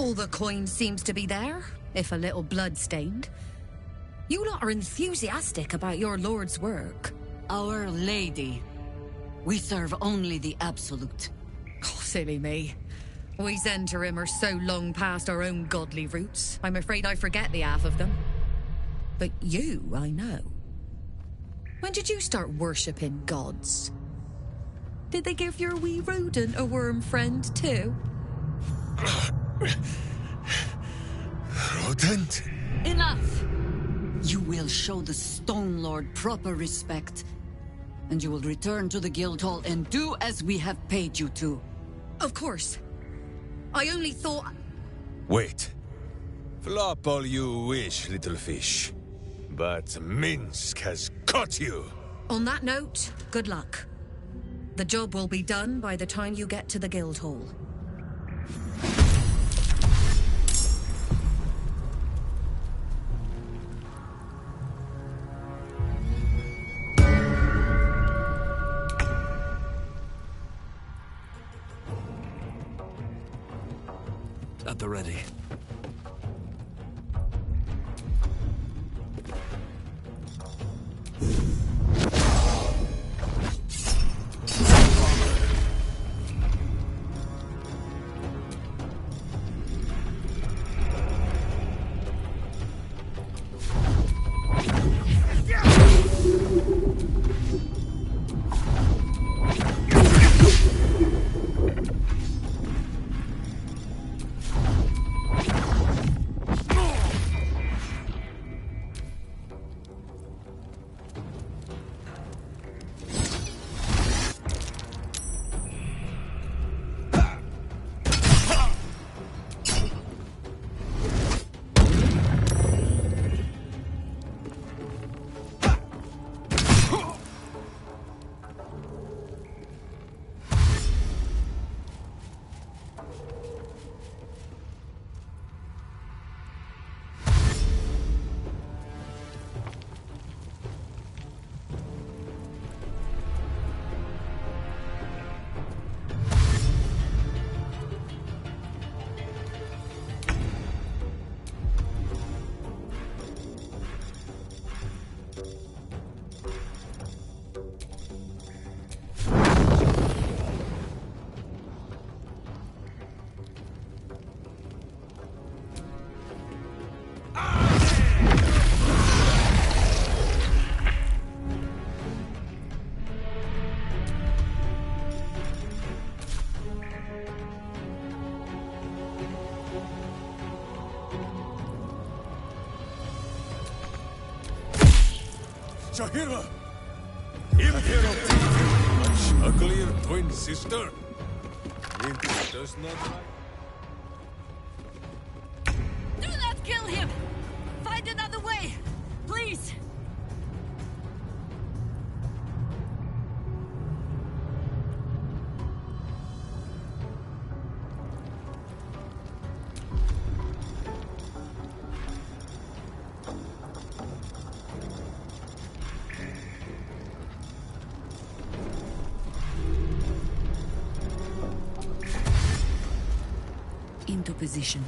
All the coin seems to be there, if a little blood-stained. You lot are enthusiastic about your lord's work. Our Lady. We serve only the Absolute. Oh, silly me. We Zentarim are so long past our own godly roots, I'm afraid I forget the half of them. But you, I know. When did you start worshipping gods? Did they give your wee rodent a worm friend, too? Rodent? Enough! You will show the Stone Lord proper respect, and you will return to the Guildhall and do as we have paid you to. Of course. I only thought... Wait. Flop all you wish, little fish. But Minsk has caught you! On that note, good luck. The job will be done by the time you get to the Guildhall. At the ready. Shahira! Imperial much uglier twin sister. It does not like... Do not kill him! Find another way! Please! Into position.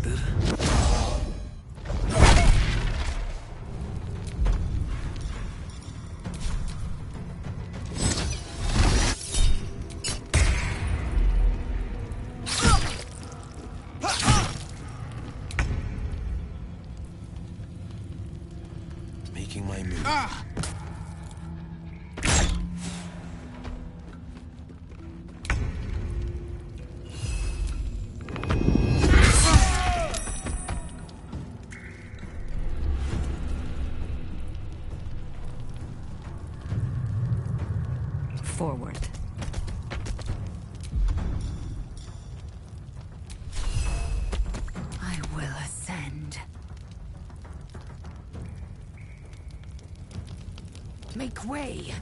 expected. Making my move. Forward. I will ascend. Make way.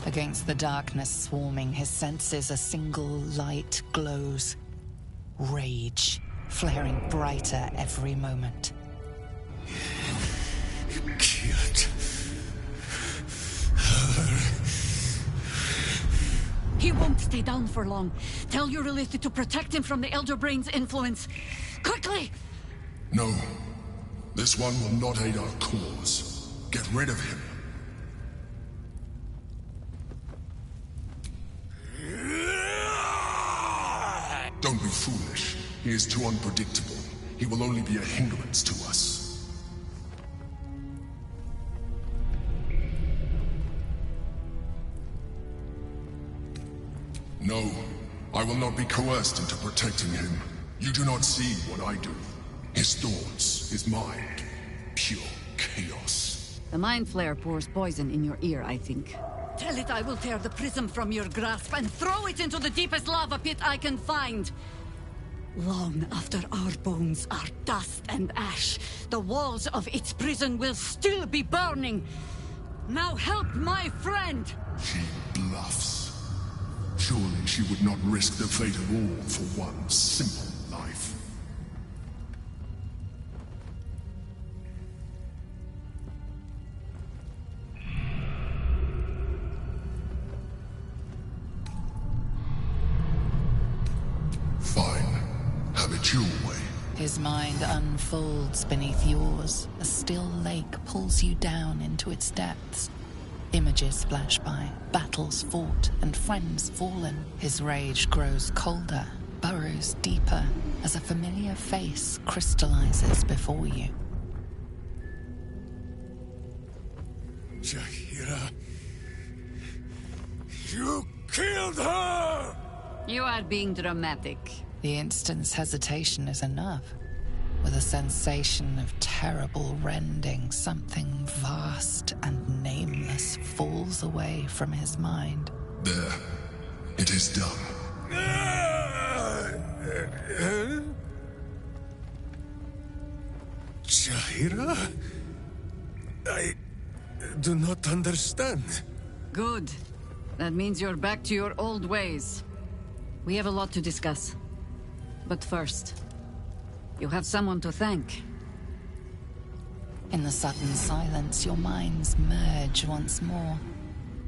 Against the darkness swarming his senses, a single light glows. Rage, flaring brighter every moment. Killed her. He won't stay down for long. Tell Eurylithi to protect him from the Elder Brain's influence. Quickly! No. This one will not aid our cause. Get rid of him. Don't be foolish. He is too unpredictable. He will only be a hindrance to us. No, I will not be coerced into protecting him. You do not see what I do. His thoughts, his mind, pure chaos. The Mind Flare pours poison in your ear, I think. Tell it I will tear the prism from your grasp and throw it into the deepest lava pit I can find. Long after our bones are dust and ash, the walls of its prison will still be burning. Now help my friend! She bluffs. Surely she would not risk the fate of all for one simple life. Fine. Have it your way. His mind unfolds beneath yours. A still lake pulls you down into its depths. Images flash by, battles fought, and friends fallen. His rage grows colder, burrows deeper, as a familiar face crystallizes before you. Jaheira, you killed her! You are being dramatic. The instant's hesitation is enough. With a sensation of terrible rending, something vast and nameless falls away from his mind. There. It is done. Jaheira? I do not understand. Good. That means you're back to your old ways. We have a lot to discuss. But first, you have someone to thank. In the sudden silence, your minds merge once more.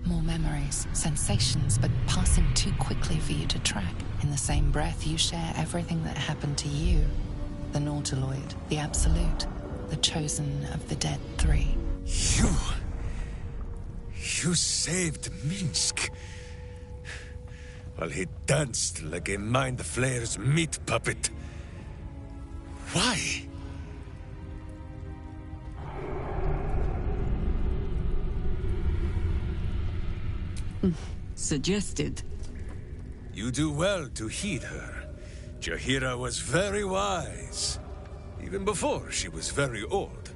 More memories, sensations, but passing too quickly for you to track. In the same breath, you share everything that happened to you. The Nautiloid, the Absolute, the Chosen of the Dead 3. You... You killed her! I do not understand. In the sudden silence, your minds merge once more. More memories, sensations, but passing too quickly for you to track. In the same breath, you share everything that happened to you. The Nautiloid, the Chosen of the Dead 3. You saved Minsk. While he danced like a Mind Flayer's meat puppet. Why? Suggested. You do well to heed her. Jaheira was very wise. Even before she was very old.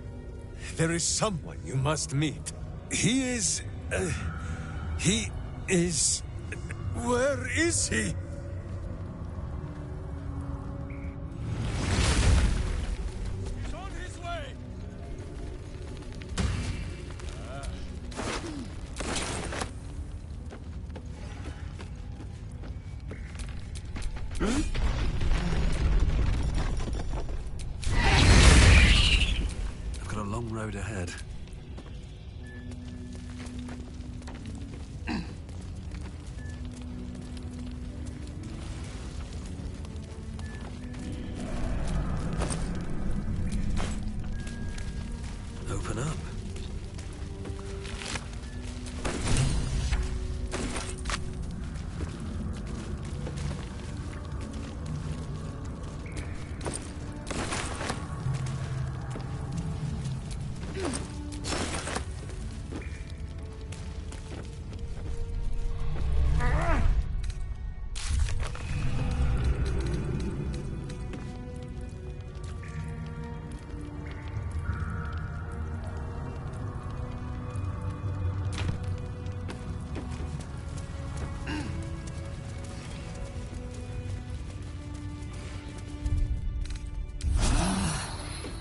There is someone you must meet. He is... Where is he? He's on his way! I've got a long road ahead. Open up.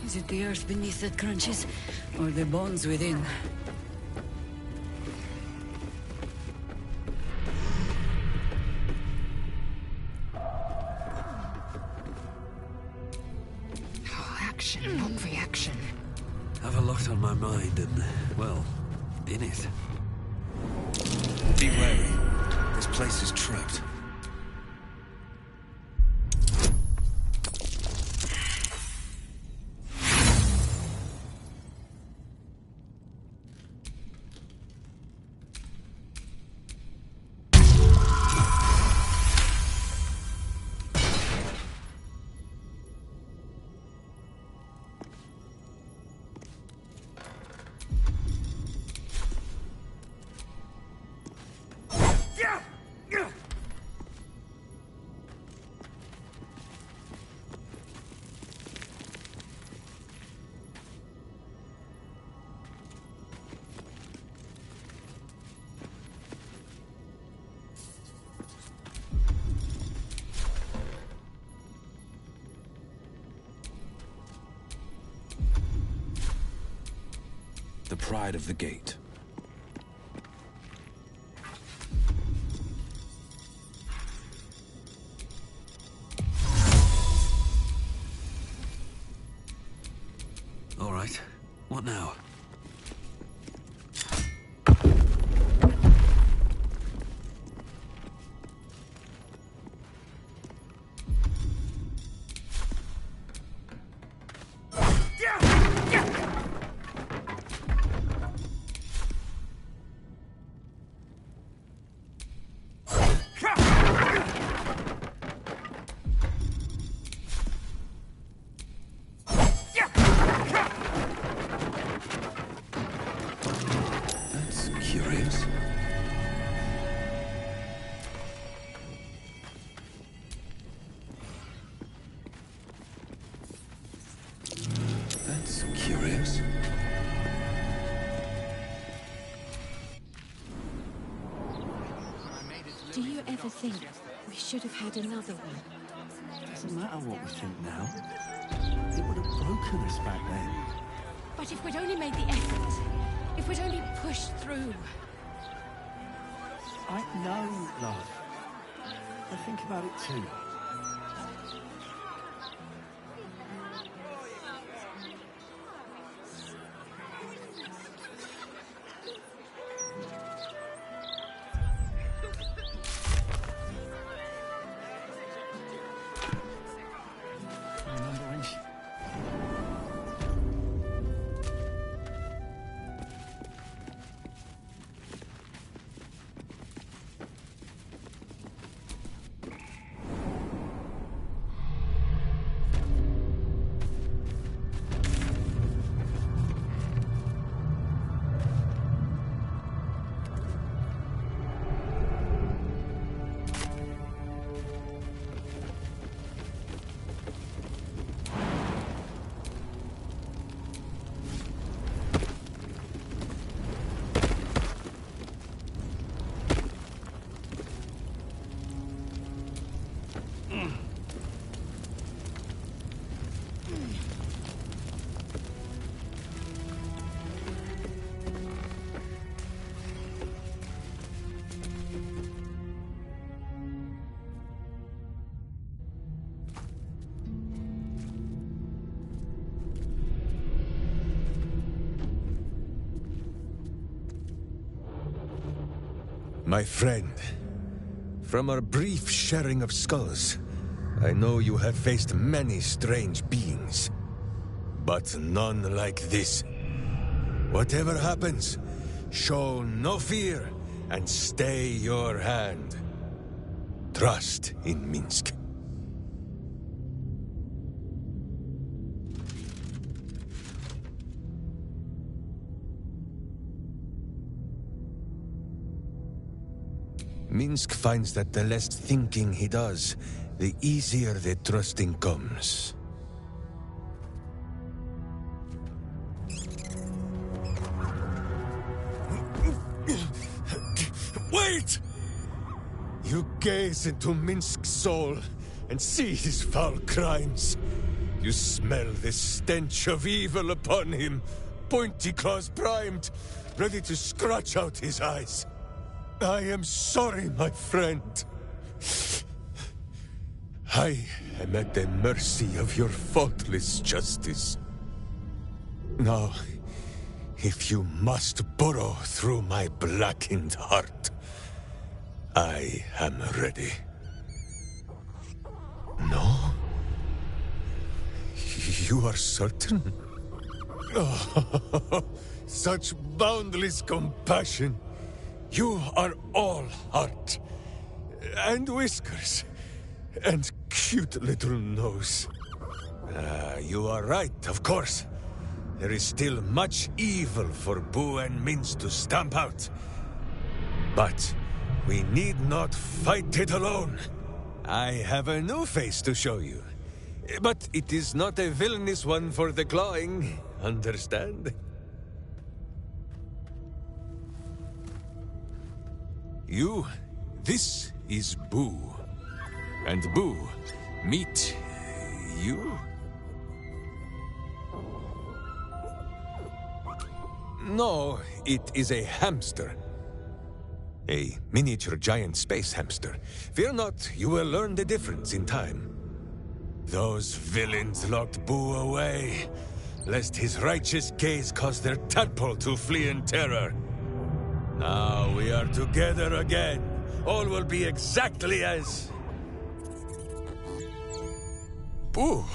Is it the earth beneath that crunches, or the bones within? Action, not reaction. Have a lot on my mind and, well, in it. Be wary. This place is trapped. The pride of the gate. All right. What now? Curious. That's curious. Do you ever think we should have had another one? Doesn't matter what we think now. It would have broken us back then. But if we'd only made the effort, if we'd only pushed through. I know, love. I think about it too. Remember when she... My friend, from our brief sharing of skulls, I know you have faced many strange beings, but none like this. Whatever happens, show no fear and stay your hand. Trust in Minsk. Minsk finds that the less thinking he does, the easier the trusting comes. Wait! You gaze into Minsk's soul and see his foul crimes. You smell the stench of evil upon him, pointy claws primed, ready to scratch out his eyes. I am sorry, my friend. I am at the mercy of your faultless justice. Now, if you must burrow through my blackened heart, I am ready. No? You are certain? Oh, such boundless compassion. You are all heart, and whiskers, and cute little nose. You are right, of course. There is still much evil for Boo and Minsk to stamp out. But we need not fight it alone. I have a new face to show you. But it is not a villainous one for the clawing, understand? This is Boo. And Boo, meet you? No, it is a hamster. A miniature giant space hamster. Fear not, you will learn the difference in time. Those villains locked Boo away, lest his righteous gaze cause their tadpole to flee in terror. Now we are together again. All will be exactly as... Boo,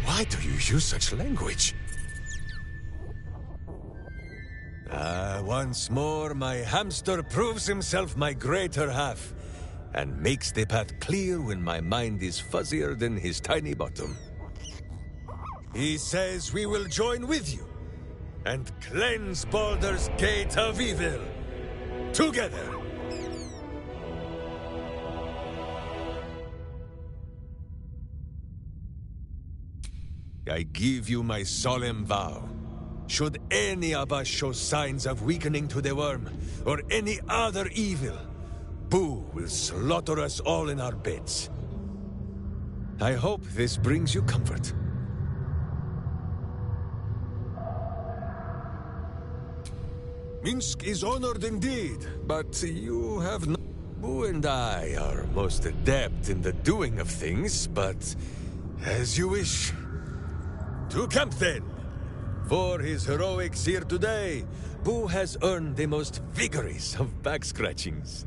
why do you use such language? Once more, my hamster proves himself my greater half, and makes the path clear when my mind is fuzzier than his tiny bottom. He says we will join with you, and cleanse Baldur's Gate of Evil. Together! I give you my solemn vow. Should any of us show signs of weakening to the worm, or any other evil, Boo will slaughter us all in our beds. I hope this brings you comfort. Minsk is honored indeed, but you have not... Boo and I are most adept in the doing of things, but as you wish. To camp then! For his heroics here today, Boo has earned the most vigorous of back scratchings.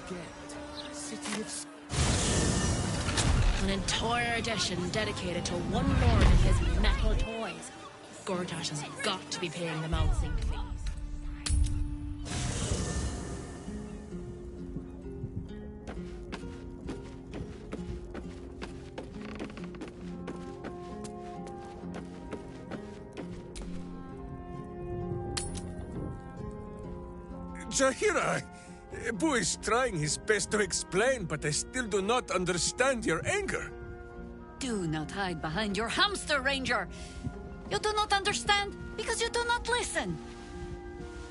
forget. City of... An entire edition dedicated to one lord and his metal toys. Gortash has got to be paying them out fees. Jaheira, Boo is trying his best to explain, but I still do not understand your anger. Do not hide behind your hamster, Ranger. You do not understand because you do not listen.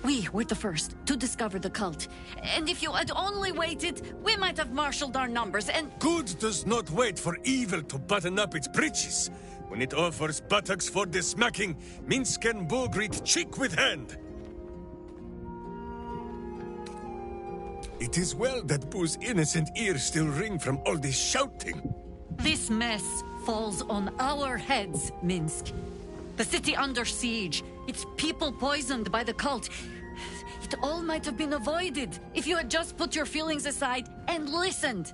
We were the first to discover the cult. And if you had only waited, we might have marshaled our numbers and... Good does not wait for evil to button up its breeches. When it offers buttocks for the smacking, Minsk and Boo greet cheek with hand. It is well that Boo's innocent ears still ring from all this shouting. This mess falls on our heads, Minsk. The city under siege, its people poisoned by the cult. It all might have been avoided if you had just put your feelings aside and listened.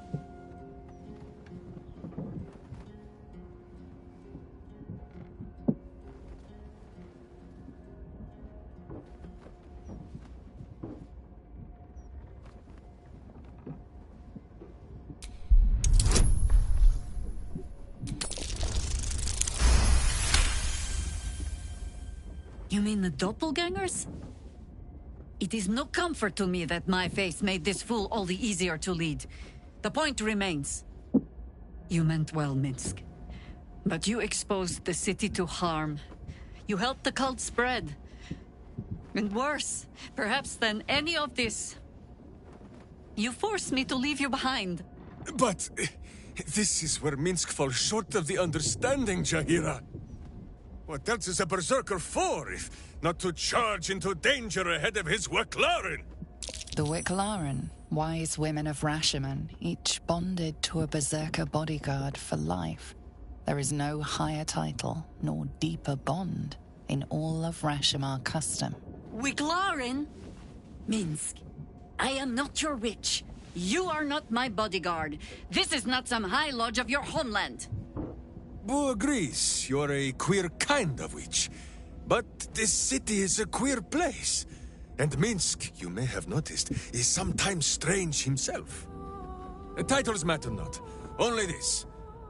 You mean the doppelgangers? It is no comfort to me that my face made this fool all the easier to lead. The point remains. You meant well, Minsk. But you exposed the city to harm. You helped the cult spread. And worse, perhaps than any of this, you forced me to leave you behind. But this is where Minsk falls short of the understanding, Jaheira. What else is a berserker for, if not to charge into danger ahead of his Wicklaren? The Wicklaren, wise women of Rashomon, each bonded to a berserker bodyguard for life. There is no higher title, nor deeper bond in all of Rashomon custom. Wicklaren? Minsk, I am not your witch. You are not my bodyguard. This is not some high lodge of your homeland. Boo agrees you're a queer kind of witch. But this city is a queer place. And Minsk, you may have noticed, is sometimes strange himself. Titles matter not. Only this.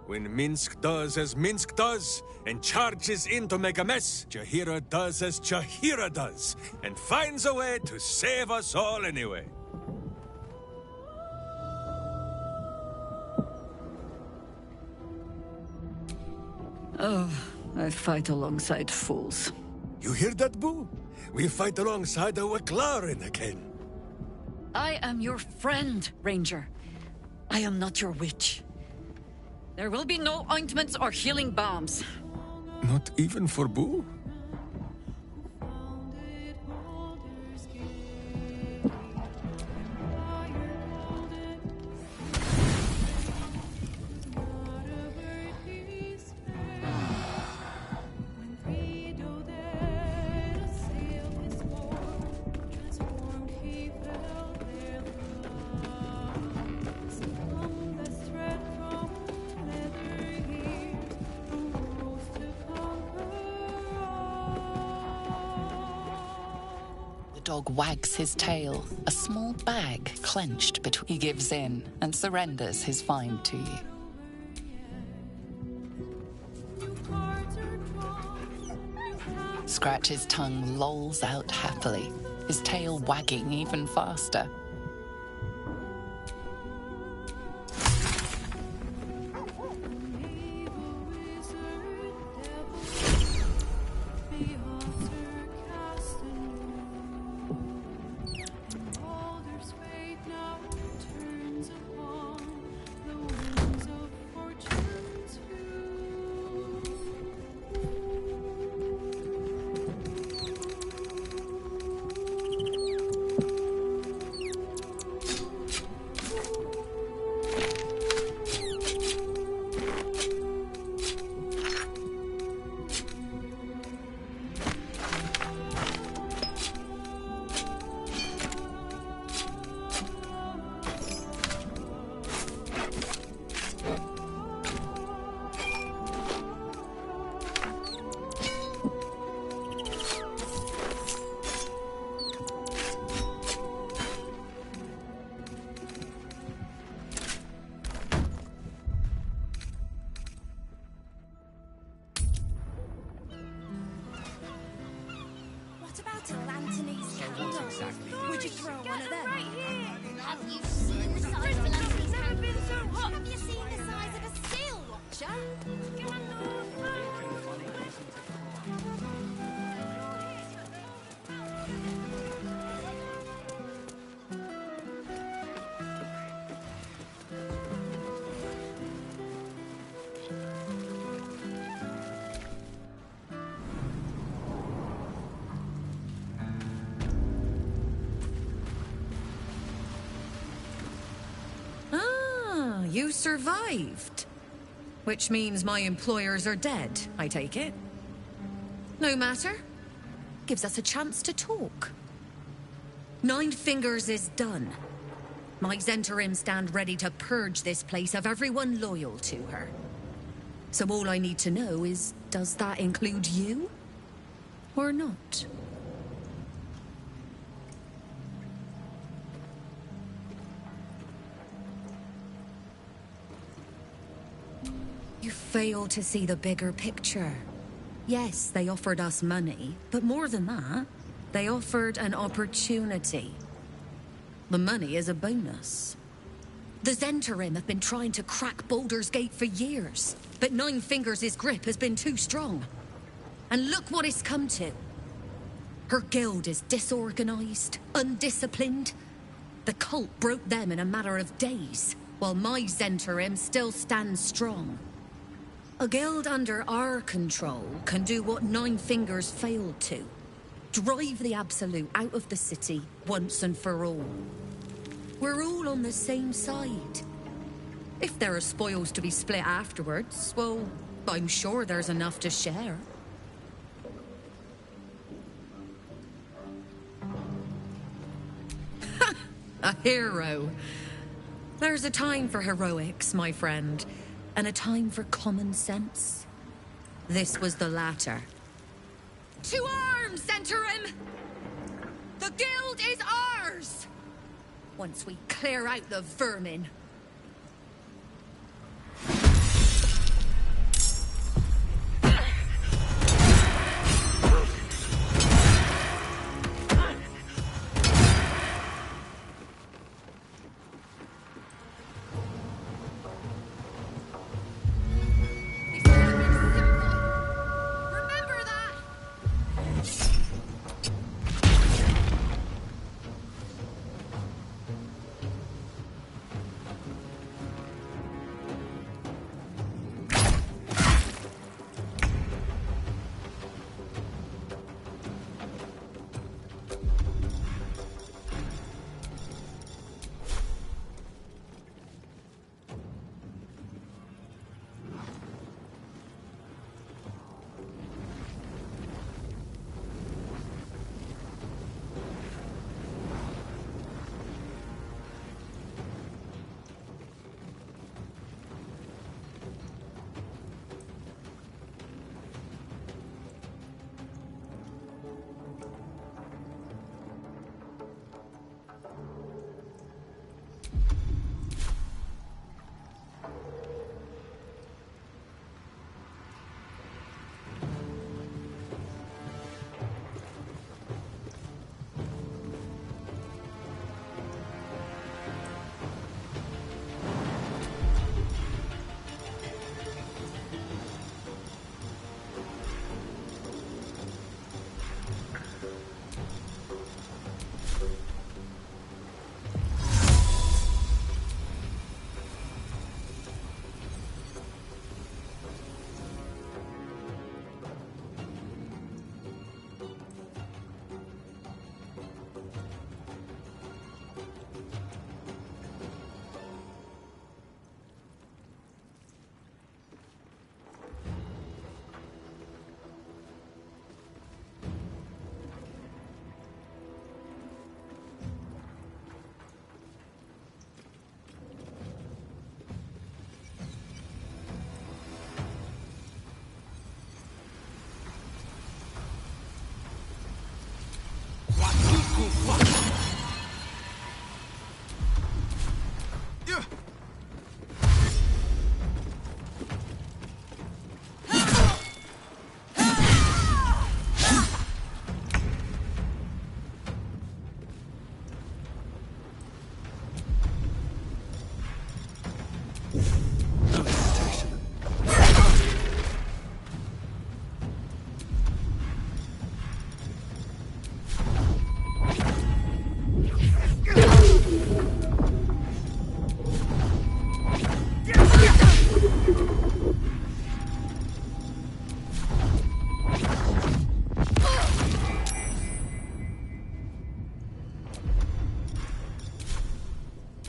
When Minsk does as Minsk does, and charges in to make a mess, Jaheira does as Jaheira does, and finds a way to save us all anyway. Oh, I fight alongside fools. You hear that, Boo? We fight alongside a Wicklaren again. I am your friend, Ranger. I am not your witch. There will be no ointments or healing balms. Not even for Boo? Dog wags his tail, a small bag clenched between. He gives in and surrenders his find to you. Scratch's tongue lolls out happily, his tail wagging even faster. you survived. Which means my employers are dead, I take it. No matter. Gives us a chance to talk. Nine Fingers is done. My Zentarim stand ready to purge this place of everyone loyal to her. So all I need to know is, does that include you? Or not? You fail to see the bigger picture. Yes, they offered us money, but more than that, they offered an opportunity. The money is a bonus. The Zentarim have been trying to crack Baldur's Gate for years, but Nine Fingers' grip has been too strong. And look what it's come to. Her guild is disorganized, undisciplined. The cult broke them in a matter of days, while my Zentarim still stands strong. A guild under our control can do what Nine Fingers failed to. Drive the Absolute out of the city once and for all. We're all on the same side. If there are spoils to be split afterwards, well, I'm sure there's enough to share. A hero. There's a time for heroics, my friend, and a time for common sense. This was the latter. To arms, Zentarim! The guild is ours! Once we clear out the vermin.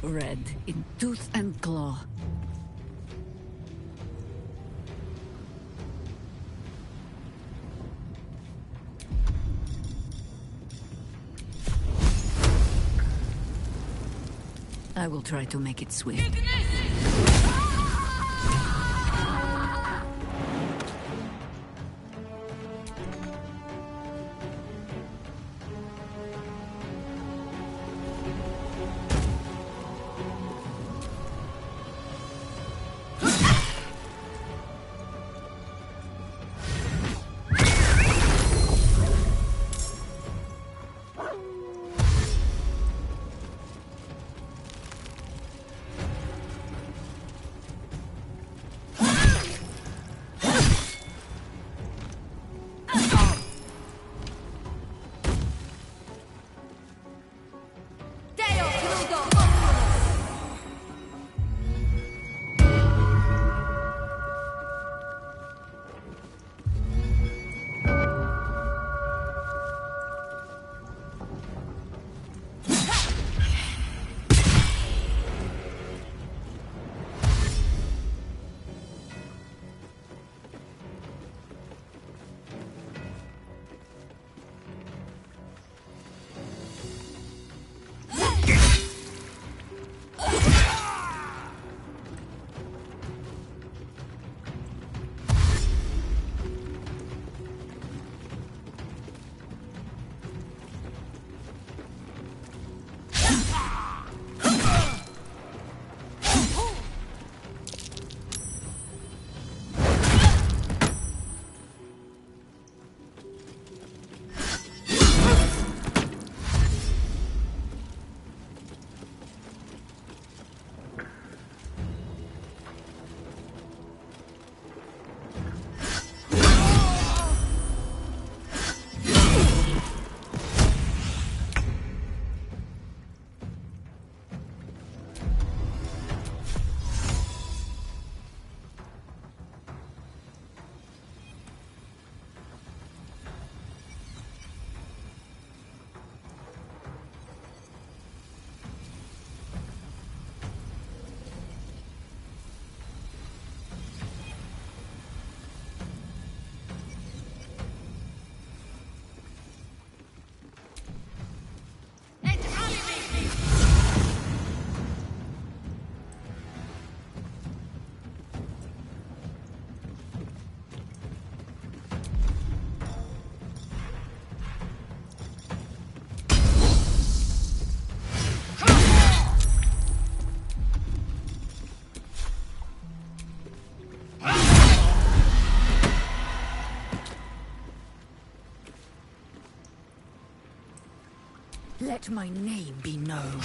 Red in tooth and claw. I will try to make it swift. Let my name be known.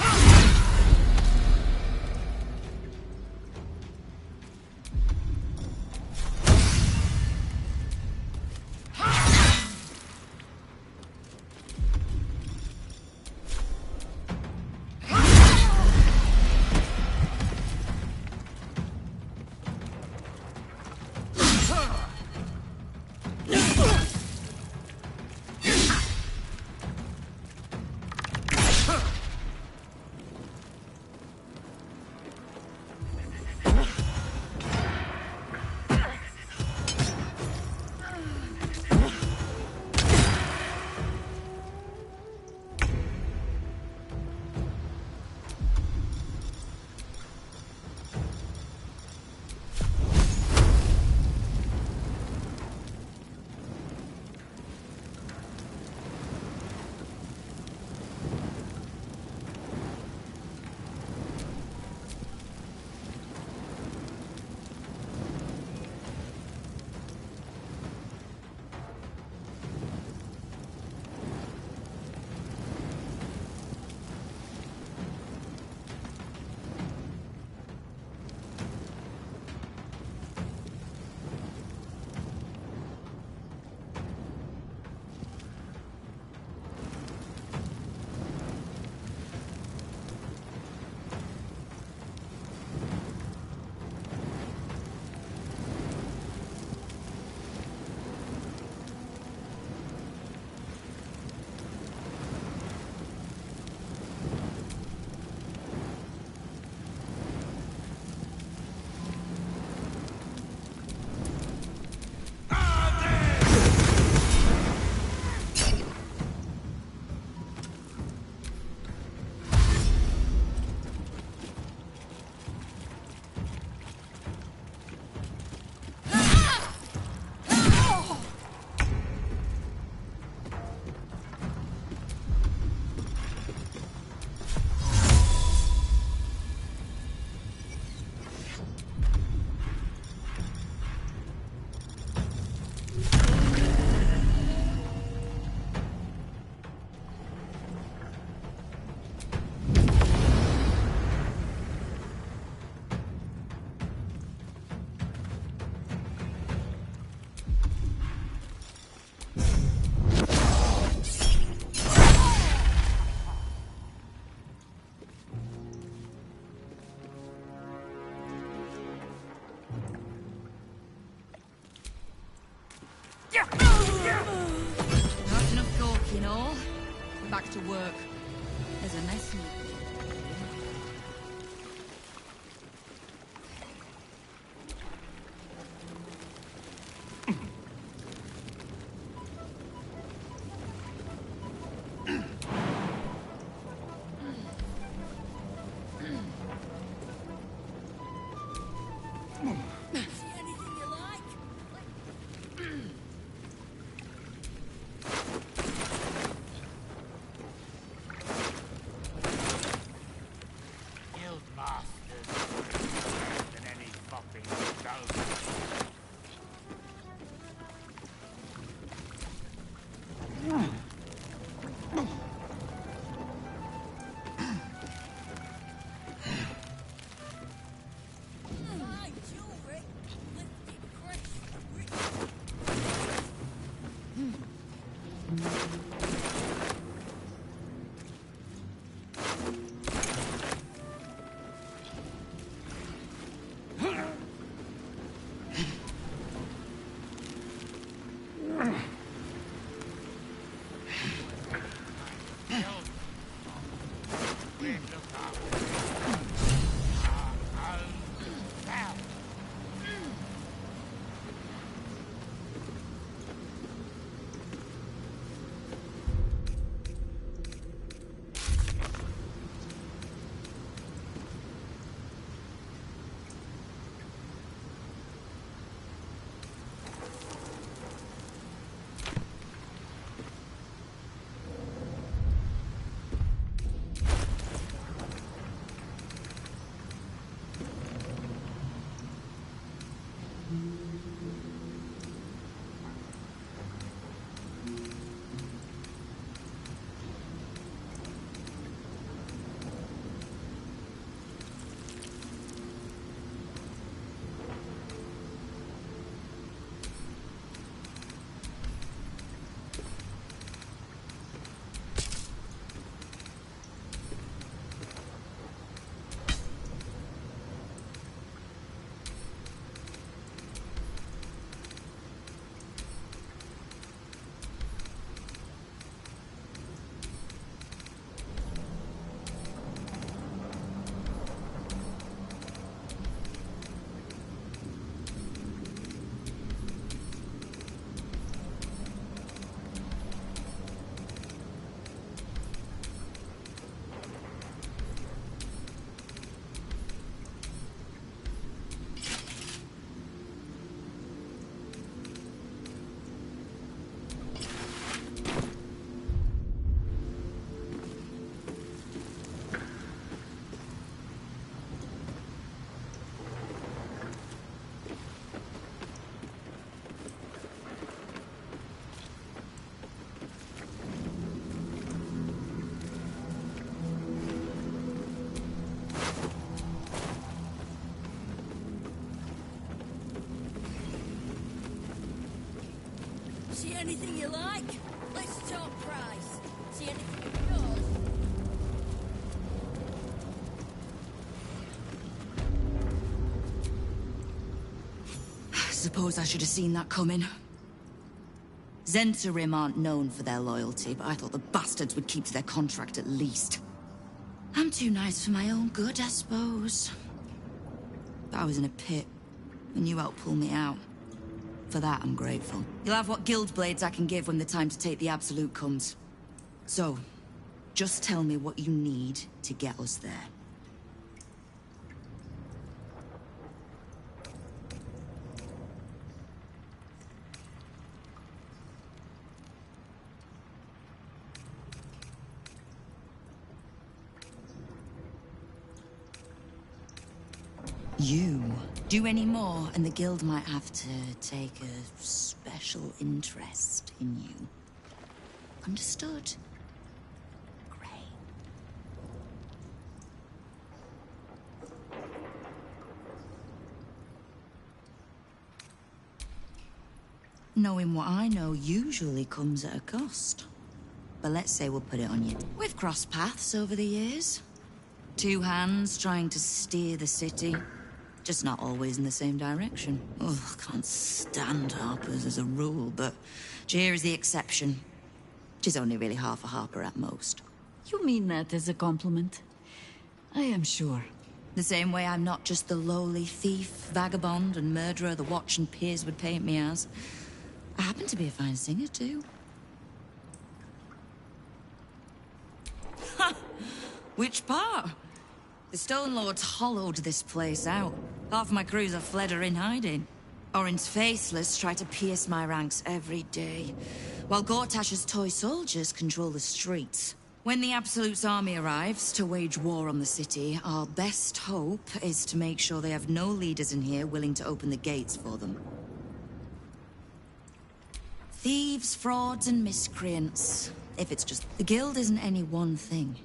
back to work. There's a mess. See anything you like? Let's talk price. See anything yours? Suppose I should have seen that coming. Zentarim aren't known for their loyalty, but I thought the bastards would keep to their contract at least. I'm too nice for my own good, I suppose. But I was in a pit, and you helped pull me out. For that, I'm grateful. You'll have what guild blades I can give when the time to take the Absolute comes. So, just tell me what you need to get us there. You do any more, and the guild might have to take a special interest in you. Understood? Great. Knowing what I know usually comes at a cost. But let's say we'll put it on you. We've crossed paths over the years. Two hands trying to steer the city. Just not always in the same direction. Ugh, can't stand Harpers as a rule, but Jir is the exception. She's only really half a harper at most. You mean that as a compliment? I am sure. The same way I'm not just the lowly thief, vagabond, and murderer the Watch and peers would paint me as. I happen to be a fine singer, too. Ha! Which part? The Stone Lords hollowed this place out. Half my crews have fled or in hiding. Orin's faceless try to pierce my ranks every day, while Gortash's toy soldiers control the streets. When the Absolute's army arrives to wage war on the city, our best hope is to make sure they have no leaders in here willing to open the gates for them. Thieves, frauds, and miscreants. If it's just... The Guild isn't any one thing.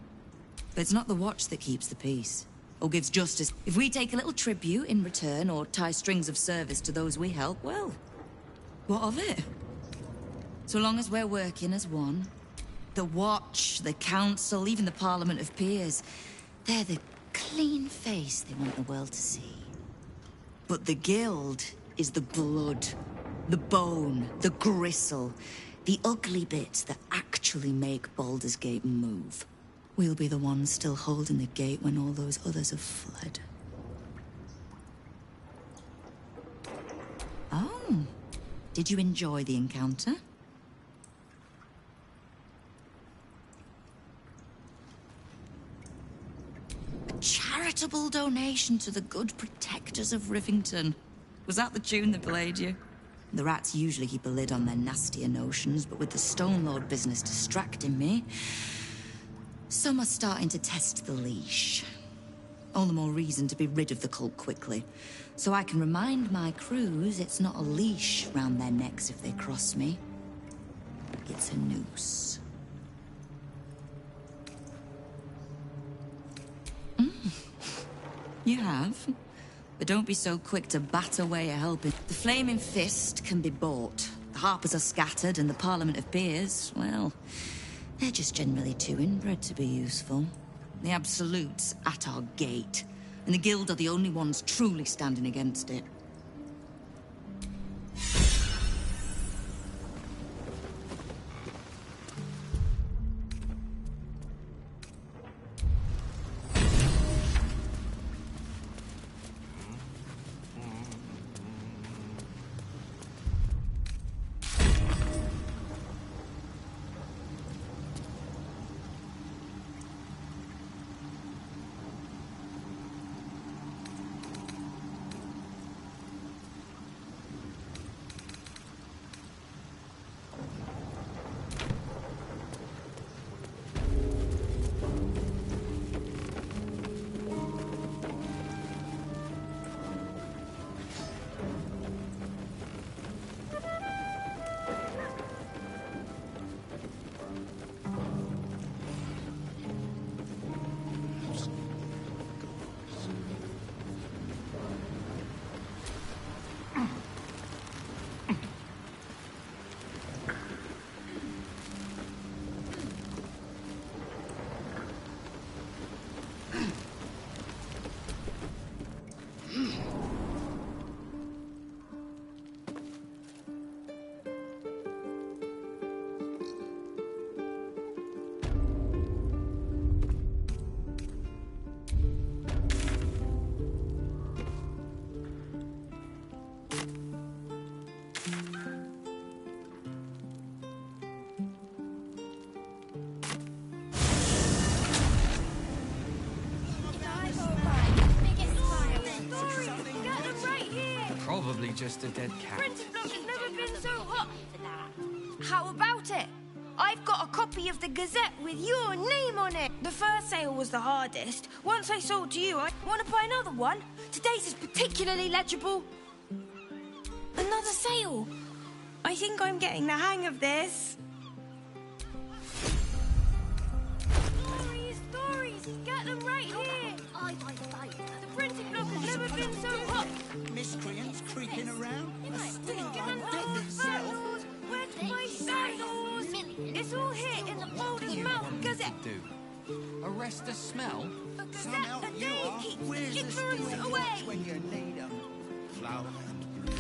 But it's not the Watch that keeps the peace, or gives justice. If we take a little tribute in return, or tie strings of service to those we help, well, what of it? So long as we're working as one, the Watch, the Council, even the Parliament of Peers, they're the clean face they want the world to see. But the Guild is the blood, the bone, the gristle, the ugly bits that actually make Baldur's Gate move. We'll be the ones still holding the gate when all those others have fled. Oh, did you enjoy the encounter? A charitable donation to the good protectors of Rivington. Was that the tune that played you? The rats usually keep a lid on their nastier notions, but with the Stone Lord business distracting me, some are starting to test the leash. All the more reason to be rid of the cult quickly, so I can remind my crews it's not a leash round their necks if they cross me. It's a noose. You have? But don't be so quick to bat away a helping. The Flaming Fist can be bought. The Harpers are scattered, and the Parliament of Peers, well, they're just generally too inbred to be useful. The Absolute's at our gate, and the Guild are the only ones truly standing against it. Probably just a dead cat. Printed block has never been so hot. How about it? I've got a copy of the Gazette with your name on it. The first sale was the hardest. Once I sold to you, I want to buy another one. Today's is particularly legible. Another sale. I think I'm getting the hang of this. Stories, get them right here. The printed block has never been so hot. Miscreants creaking around. Sandals! Where's my sandals? It's all here in the Baldur's Mouth Gazette. Arrest the smell? The Gazette, the day keeps ignorance away. When you need 'em. Flower and blue.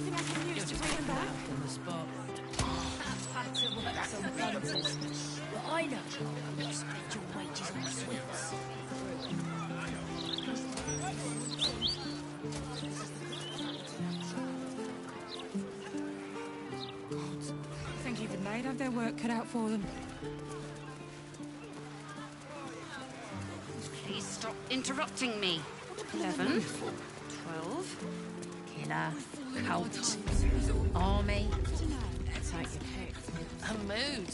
anything I can use to bring him back? On the spot. Had to work some wonders. But I know you'll spend your wages on sweets. I think even they'd have their work cut out for them. Please stop interrupting me. 11, 12. Killer, cult, army. Take your pick. A mood.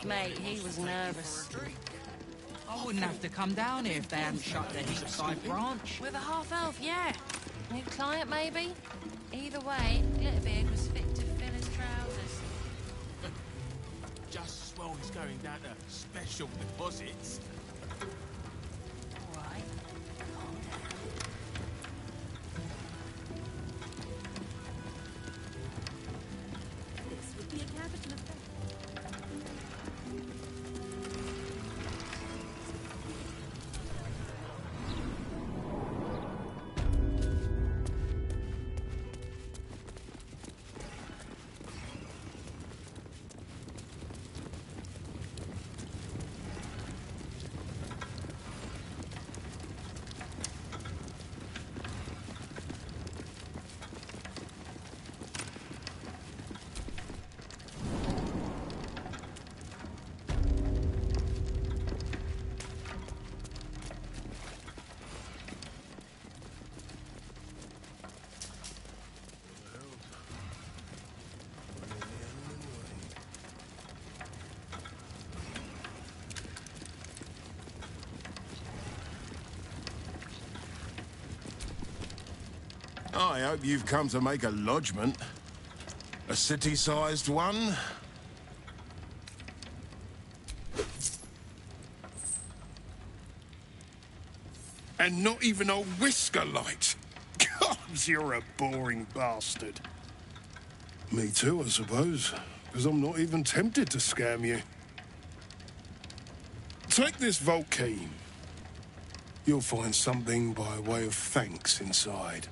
Mate, he was nervous. I wouldn't have to come down here if they hadn't shut the Heapside branch. With a half-elf, yeah. New client, maybe? Either way, Glitterbeard was fit to fill his trousers. Just as well as going down to special deposits. All right, calm down. This would be a capital effect. I hope you've come to make a lodgment. A city-sized one? And not even a whisker light. God, you're a boring bastard. Me too, I suppose. Because I'm not even tempted to scam you. Take this vault key. You'll find something by way of thanks inside.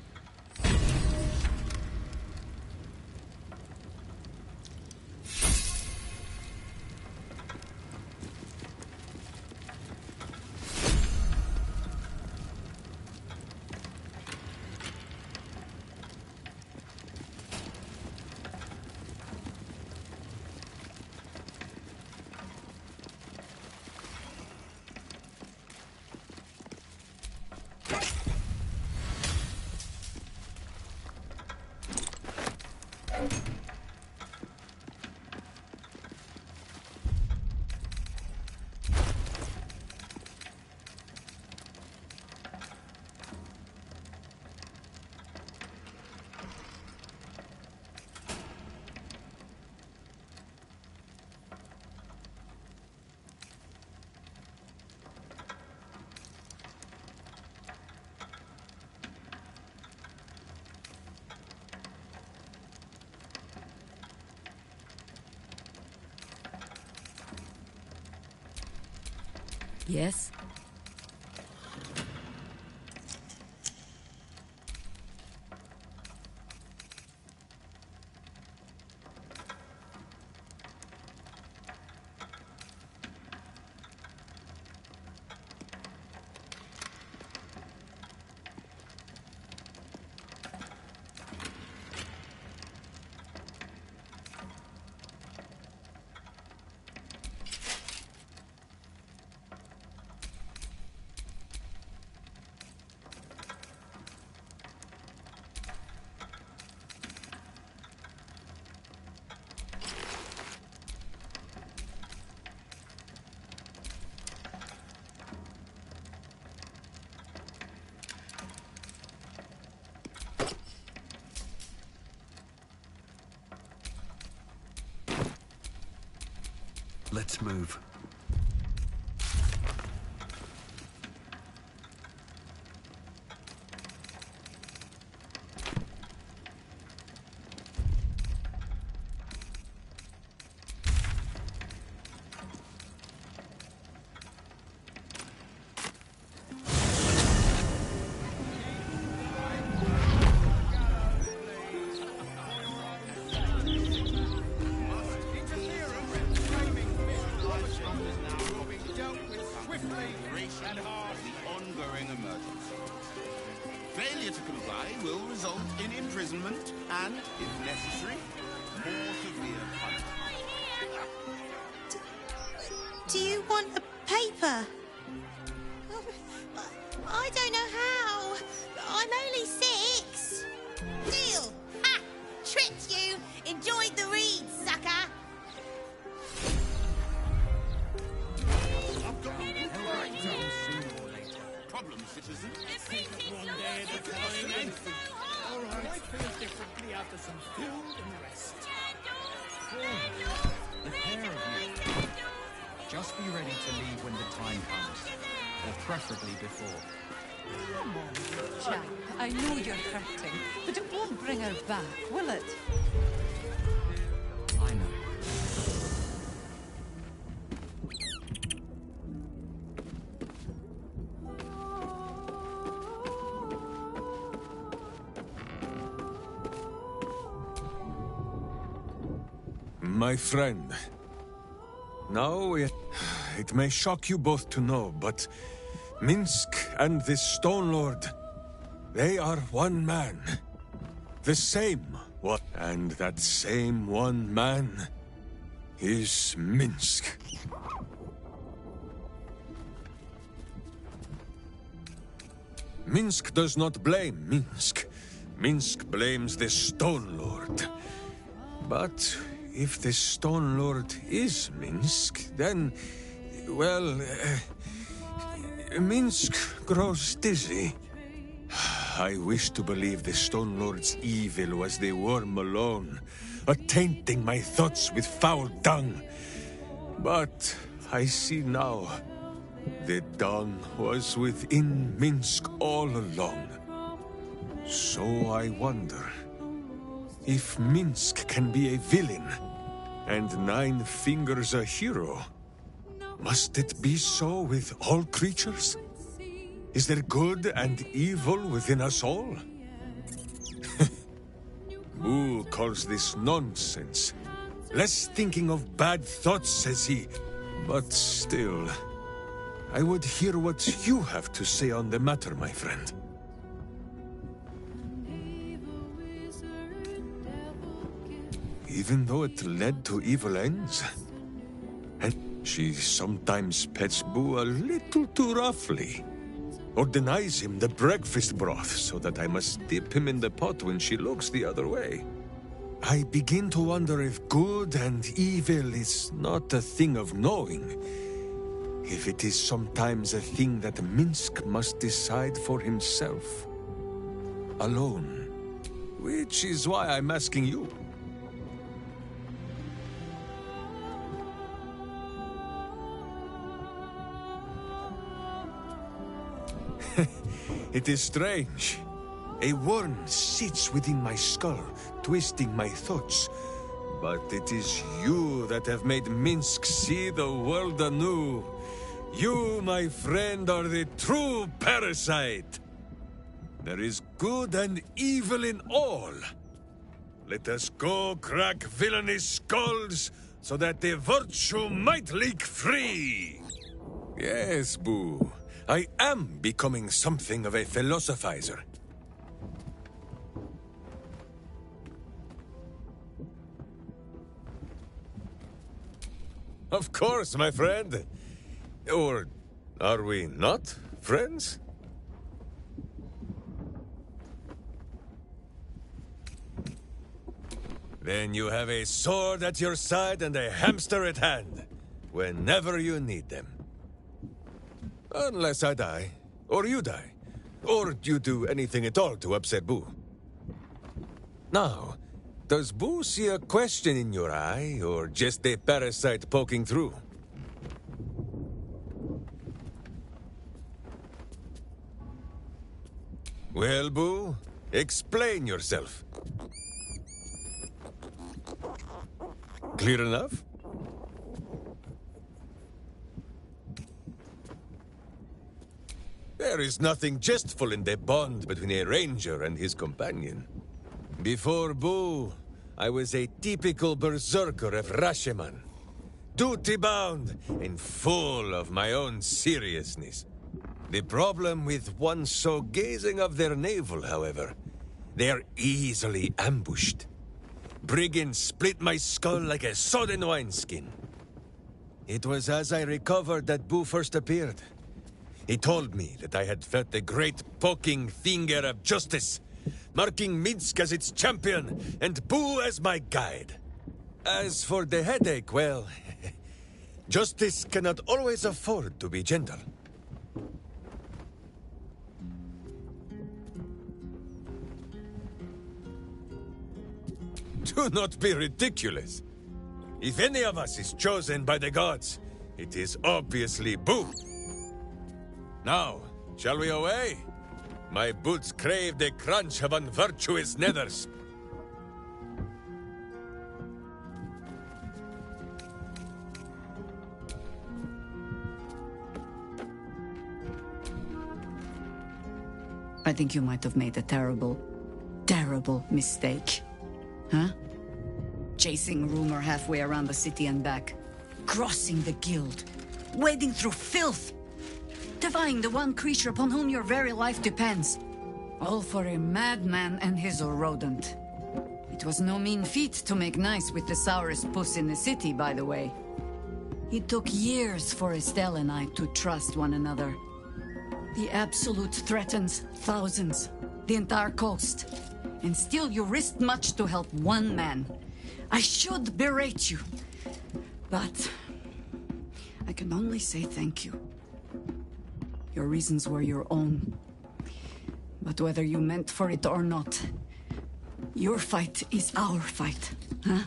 Yes? Let's move. Failure to comply will result in imprisonment and, if necessary, more severe punishment. Do you want a paper? I don't know how. I'm only 6. Deal! Ha! Tricked you! Enjoyed the read, sucker! I've got problem, citizen. One day at a time, anything. All right, I feel differently after some food and rest. The pair of you. Just be ready to leave when the time comes, or preferably before. Come on, chap. I know you're hurting, but it won't bring her back, will it? I know. My friend, now it may shock you both to know, but Minsk and this Stone Lord, they are one man. The same one. And that same one man is Minsk. Minsk does not blame Minsk. Minsk blames the Stone Lord. But if the Stone Lord is Minsk, then, well, Minsk grows dizzy. I wish to believe the Stone Lord's evil was the worm alone, tainting my thoughts with foul dung. But I see now, the dung was within Minsk all along. So I wonder, if Minsk can be a villain, and Nine Fingers a hero, must it be so with all creatures? Is there good and evil within us all? Boo calls this nonsense. Less thinking of bad thoughts, says he. But still, I would hear what you have to say on the matter, my friend. Even though it led to evil ends. And she sometimes pets Boo a little too roughly. Or denies him the breakfast broth so that I must dip him in the pot when she looks the other way. I begin to wonder if good and evil is not a thing of knowing. If it is sometimes a thing that Minsk must decide for himself. Alone. Which is why I'm asking you. It is strange. A worm sits within my skull, twisting my thoughts. But it is you that have made Minsk see the world anew. You, my friend, are the true parasite. There is good and evil in all. Let us go crack villainous skulls, so that the virtue might leak free. Yes, Boo. I am becoming something of a philosophizer. Of course, my friend. Or are we not friends? Then you have a sword at your side and a hamster at hand, whenever you need them. Unless I die, or you die, or you do anything at all to upset Boo. Now, does Boo see a question in your eye, or just a parasite poking through? Well, Boo, explain yourself. Clear enough? There is nothing jestful in the bond between a ranger and his companion. Before Boo, I was a typical berserker of Rashomon. Duty-bound and full of my own seriousness. The problem with one so gazing of their navel, however, they are easily ambushed. Brigands split my skull like a sodden wineskin. It was as I recovered that Boo first appeared. He told me that I had felt the great poking finger of justice, marking Minsk as its champion and Boo as my guide. As for the headache, well, justice cannot always afford to be gentle. Do not be ridiculous. If any of us is chosen by the gods, it is obviously Boo. Now, shall we away? My boots crave the crunch of unvirtuous nethers. I think you might have made a terrible, terrible mistake. Huh? Chasing rumor halfway around the city and back. Crossing the guild. Wading through filth. Defying the one creature upon whom your very life depends. All for a madman and his rodent. It was no mean feat to make nice with the sourest puss in the city, by the way. It took years for Estelle and I to trust one another. The Absolute threatens thousands, the entire coast. And still you risked much to help one man. I should berate you, but I can only say thank you. Your reasons were your own. But whether you meant for it or not, your fight is our fight, huh?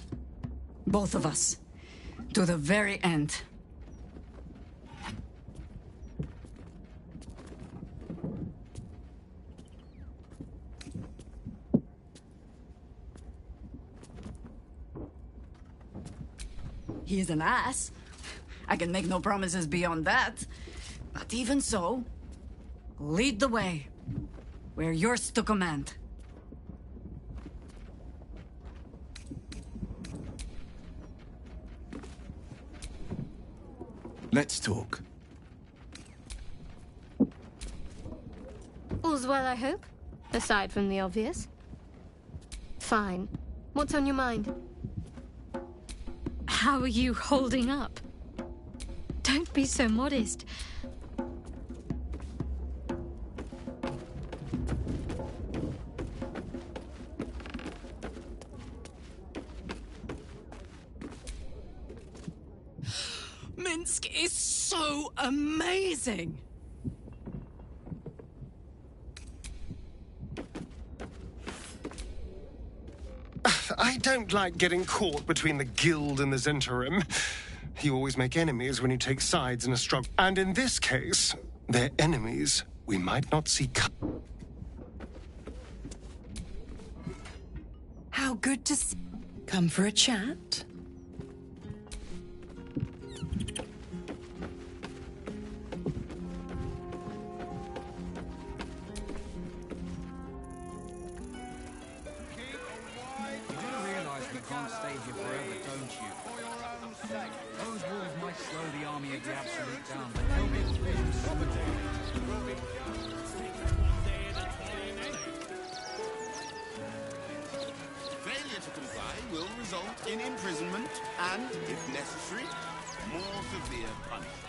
Both of us. To the very end. He is an ass. I can make no promises beyond that. But even so, lead the way. We're yours to command. Let's talk. All's well, I hope? Aside from the obvious. Fine. What's on your mind? How are you holding up? Don't be so modest. Minsk is so amazing! I don't like getting caught between the guild and the Zentarim. You always make enemies when you take sides in a struggle. And in this case, they're enemies we might not see coming. How good to see. Come for a chat? Those walls might slow the army of the Absolute down, but they'll get through someday. Failure to comply will result in imprisonment and, if necessary, more severe punishment.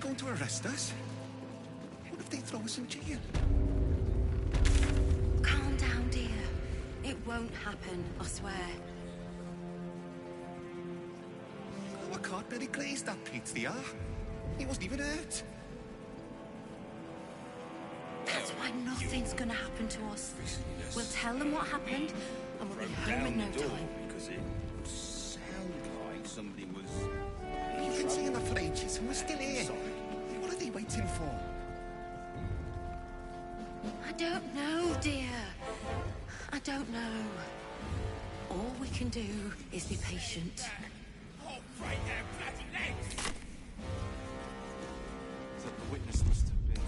going to arrest us? What if they throw us in jail? Calm down, dear. It won't happen, I swear. Oh, I can't really glaze that Pete's the He wasn't even hurt. That's why nothing's gonna happen to us. We'll tell them what happened, and we'll be home in no time. Because it sounded like somebody was... You've been saying that for ages, and we're still here. What are they waiting for? I don't know, dear. I don't know. All we can do is be patient. Right there, bloody legs! That the witness must have been...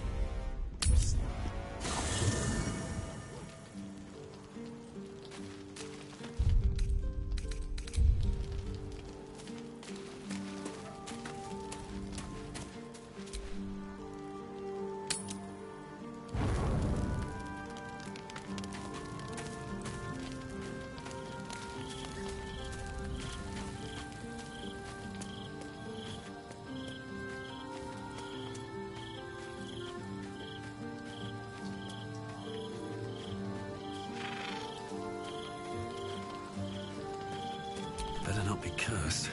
Better not be cursed.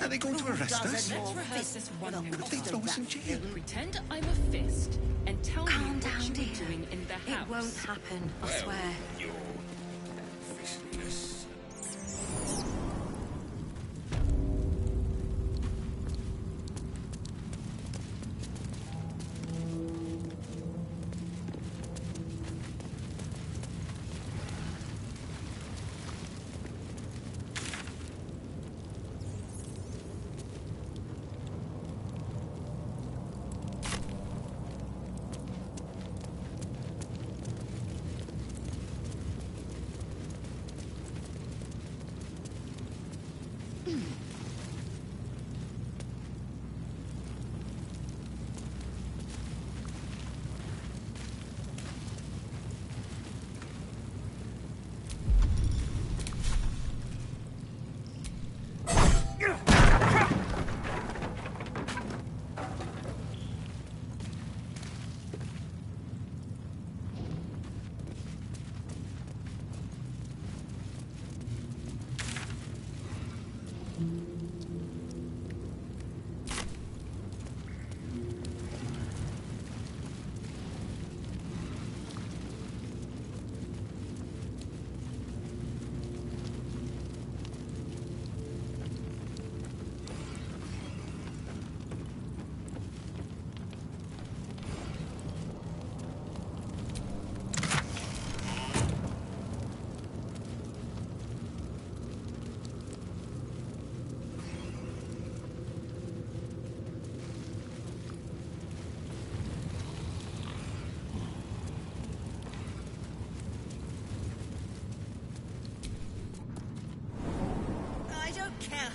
Are they going to arrest us? Let's rehearse this one What if they throw us in jail? Pretend I'm a fist and tell me Calm what down, you dear. were doing in the house. It won't happen, I swear. Your officiousness.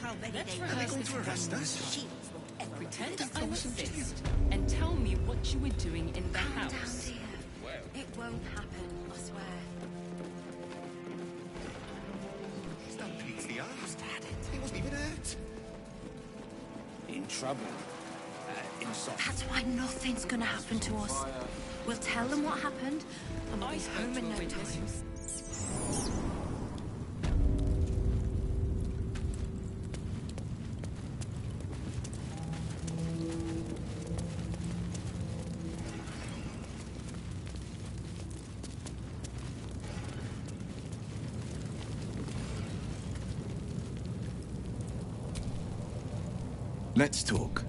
How many Let's they rehearse going this to arrest one. us? Pretend I'm a fist and tell me what you were doing in the Calm house. down, dear. It won't happen, I swear. That Pete's the He wasn't even hurt. In trouble. Inside. That's why nothing's gonna happen to us. We'll tell them what happened, and we'll be home in no time. Let's talk.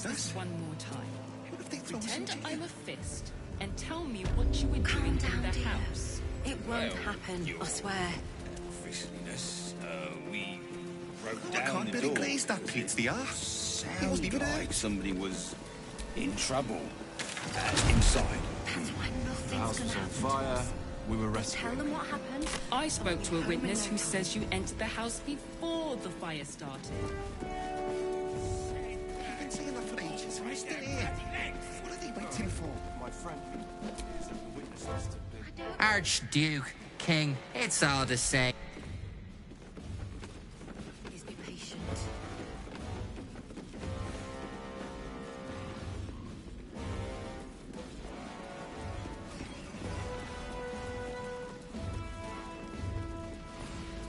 this one more time. Pretend I'm a fist and tell me what you were doing in the house. It won't happen, I swear. Officialness, we broke I down can't the really door. glaze that pizza, the arse. It wasn't Sounded even like somebody was in trouble. Inside. That's why nothing's House gonna was on happen. fire. We were Tell rescuing. them what happened. I spoke to a witness who says you entered the house before the fire started. I've been saying that for ages. We're still here. What are they waiting for? My friend. Archduke, King, it's all the same. Please be patient.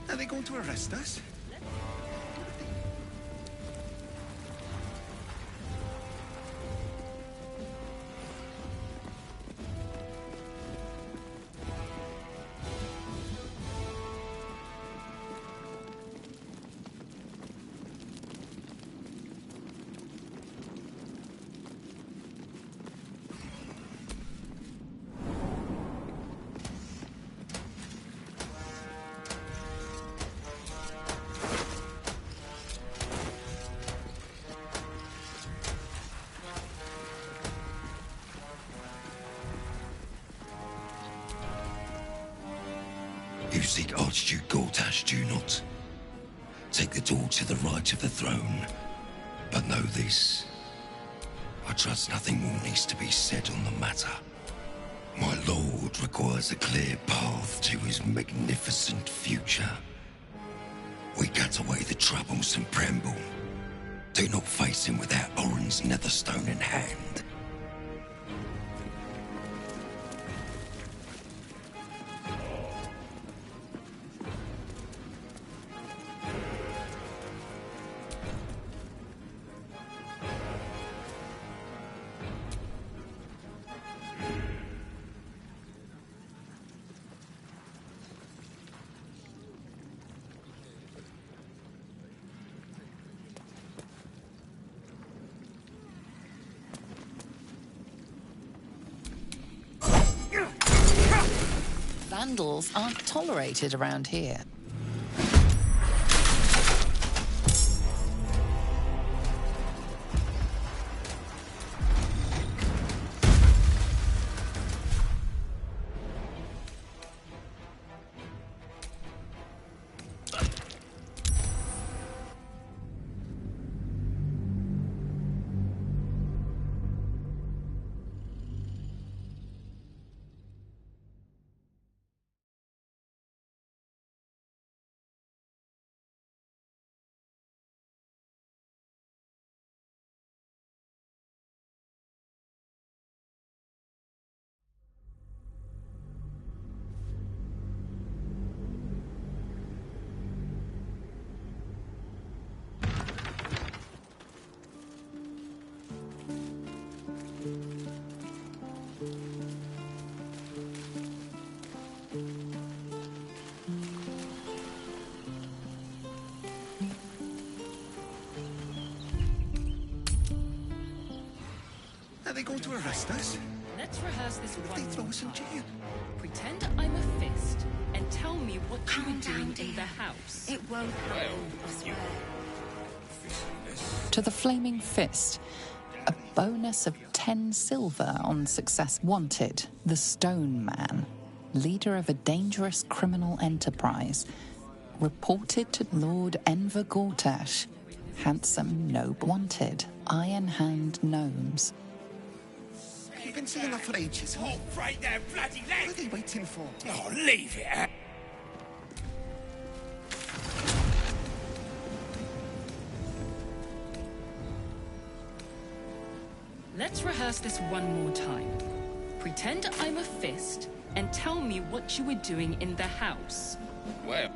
Are they going to arrest us? You seek Archduke Gortash, do you not? Take the door to the right of the throne. But know this. I trust nothing more needs to be said on the matter. My lord requires a clear path to his magnificent future. We cut away the troublesome Premble. Do not face him without Orin's netherstone in hand. Vandals aren't tolerated around here. Are they going to arrest us? Let's rehearse this one They throw more us in time. jail. Pretend I'm a fist and tell me what you were doing in the house. It won't happen, I swear. To the Flaming Fist, a bonus of 10 silver on success. Wanted, the Stone Man, leader of a dangerous criminal enterprise, reported to Lord Enver Gortash, handsome noble. Wanted, Iron Hand Gnomes. You've been saying that for ages. Oh, right there, bloody What leg! are they waiting for? Oh, leave it! Let's rehearse this one more time. Pretend I'm a fist and tell me what you were doing in the house. Well.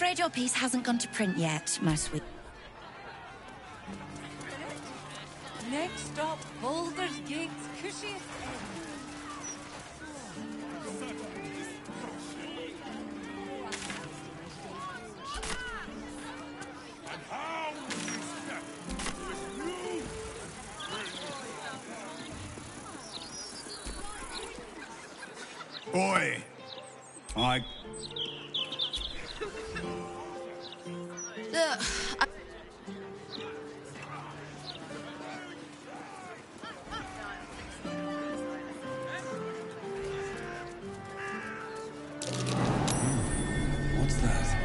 afraid your piece hasn't gone to print yet, my sweet. Next up, Baldur's Gate's cushiest Boy, I... What's that?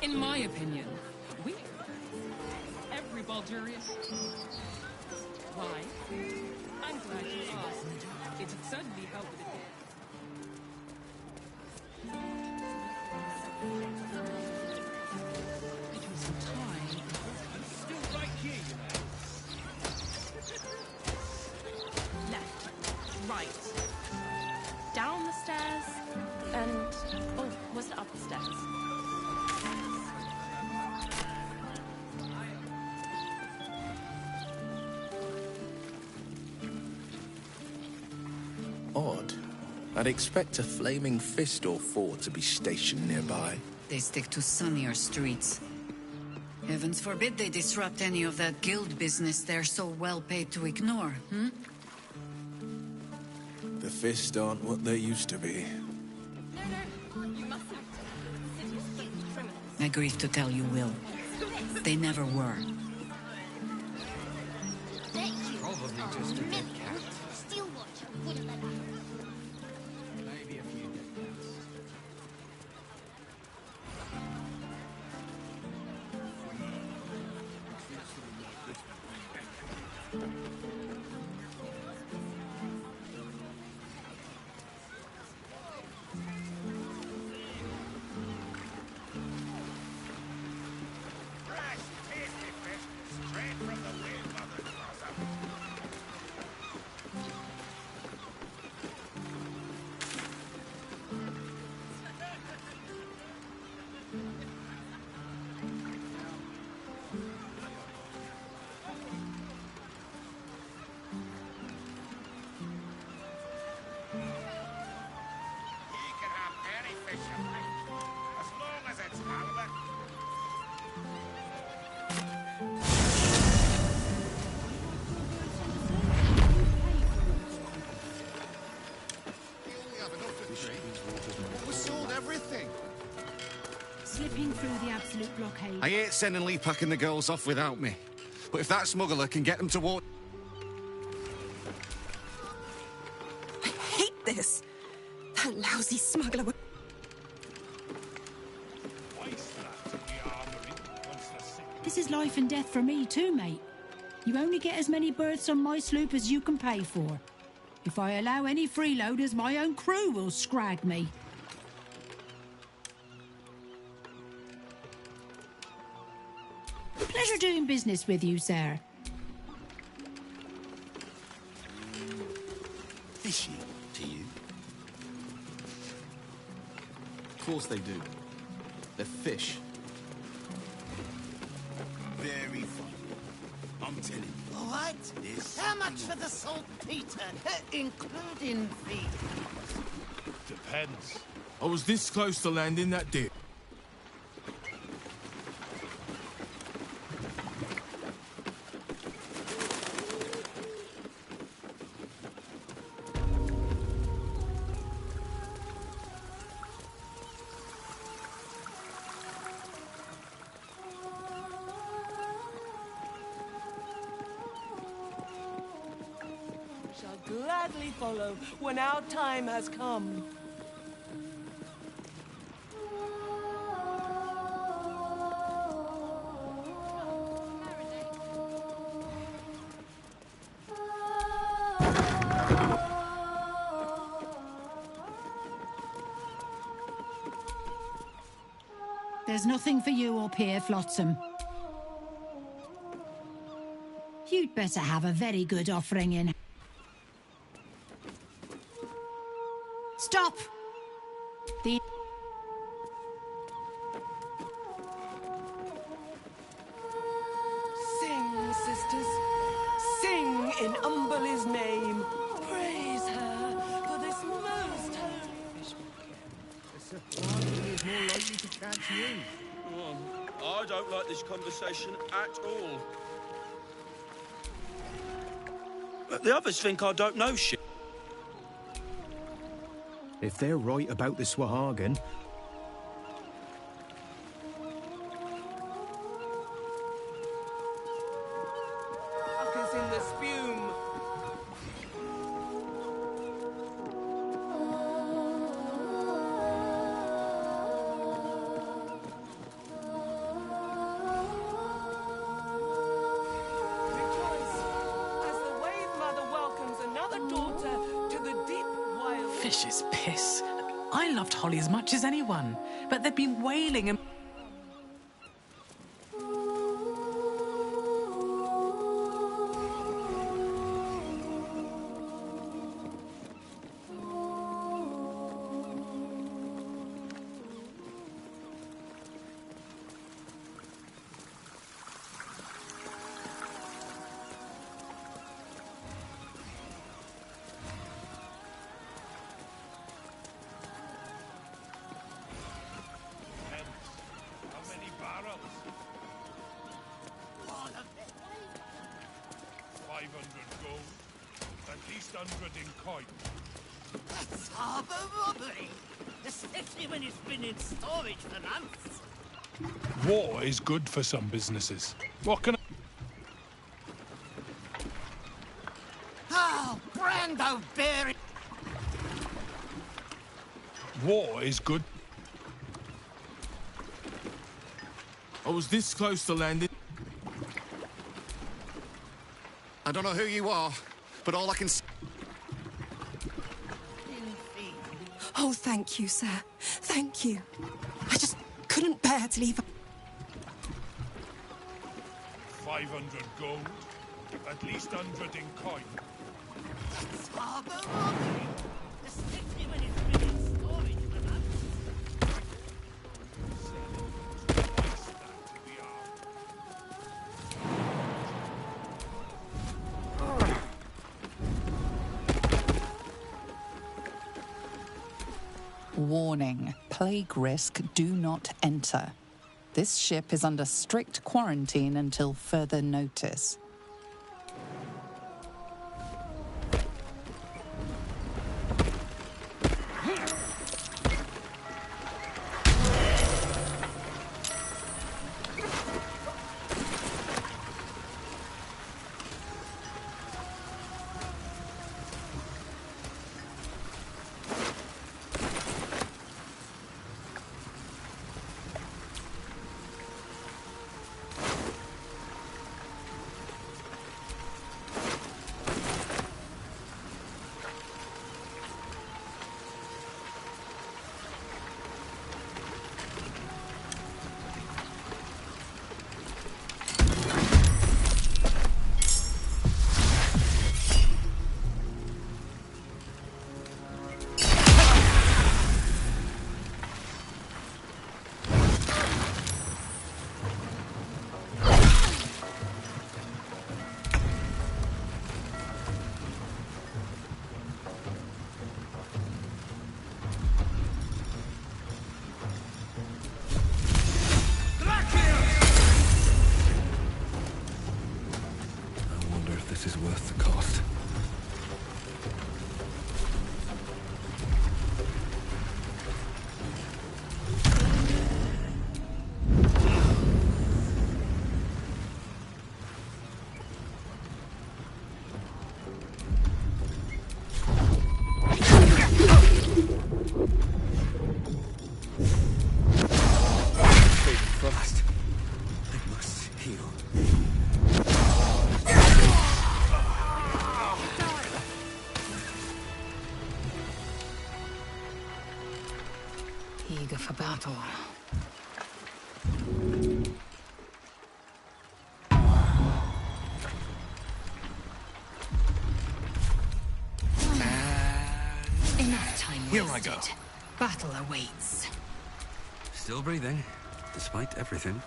In my opinion, we... Every Baldurian... Why? I'm glad you asked. It'd certainly help with it. It was some time. Still right here, you know. Left, right, down the stairs, and oh, was it up the stairs? Odd. I'd expect a flaming fist or four to be stationed nearby. They stick to sunnier streets. Heavens forbid they disrupt any of that guild business they're so well paid to ignore, hmm? The fists aren't what they used to be. I grieve to tell you, Will. They never were. Probably just a dead cat. Still watch. Wouldn't let happen. Maybe a few dead cats. Fresh, tasty fish, straight from the whale mother's bosom. He can have any fish you like, as long as it's halibut. We sold everything. Slipping through the absolute blockade. I ain't sending Lee packing the girls off without me. But if that smuggler can get them to walk... I hate this. That lousy smuggler would... This is life and death for me too, mate. You only get as many berths on my sloop as you can pay for. If I allow any freeloaders, my own crew will scrag me. Pleasure doing business with you, sir. Fishy to you? Of course they do. They're fish. Very funny. I'm telling you. What? This... How much for the saltpeter, including fee? Depends. I was this close to landing that deal. Shall gladly follow when our time has come. There's nothing for you up here, Flotsam. You'd better have a very good offering in. Stop! The... Sing, sisters. Sing in Umberly's name. Praise her for this most holy... is more likely to catch you. I don't like this conversation at all. But the others think I don't know shit. If they're right about the Swahagan, Fuckers in the spume. Rejoice, as the Wave Mother welcomes another daughter to the deep wild... Fish's piss. I loved Holly as much as anyone, but they've been wailing and... How many barrels? 500 gold. At least 100 in coin. that's harbour robbery, especially when it's been in storage for months. War is good for some businesses. What can I... Oh, Brando Berry! War is good. I was this close to landing. I don't know who you are, but all I can... Oh, thank you, sir. Thank you. I just couldn't bear to leave... 500 gold. At least 100 in coin. That's harbour robbery, especially when it's been in storage for months. Warning. Plague risk, do not enter. This ship is under strict quarantine until further notice. This is worth the cost. Frost. I must heal. Eager for battle. Here I go. Battle awaits. Still breathing, despite everything.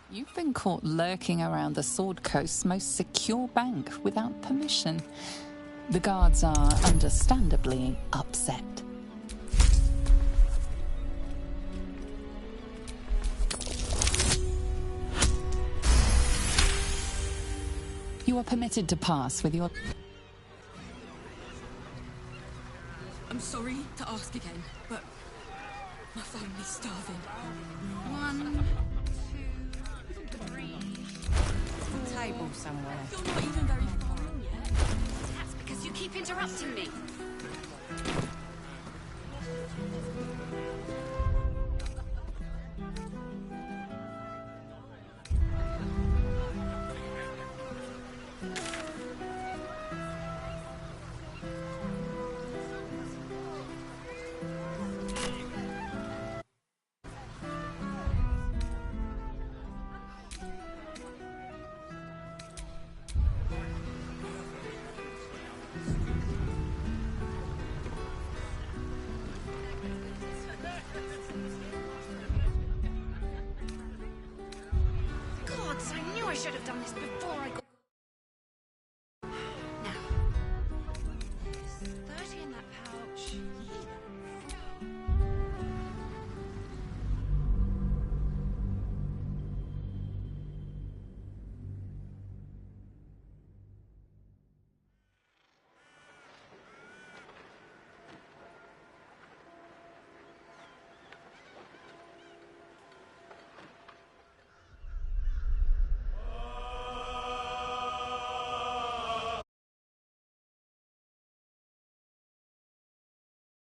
You've been caught lurking around the Sword Coast's most secure bank without permission. The guards are understandably upset. You are permitted to pass with your... I'm sorry to ask again, but my family's starving. 1, 2, 3... Table somewhere. You're not even very far on yet. That's because you keep interrupting me. I knew I should have done this before I got...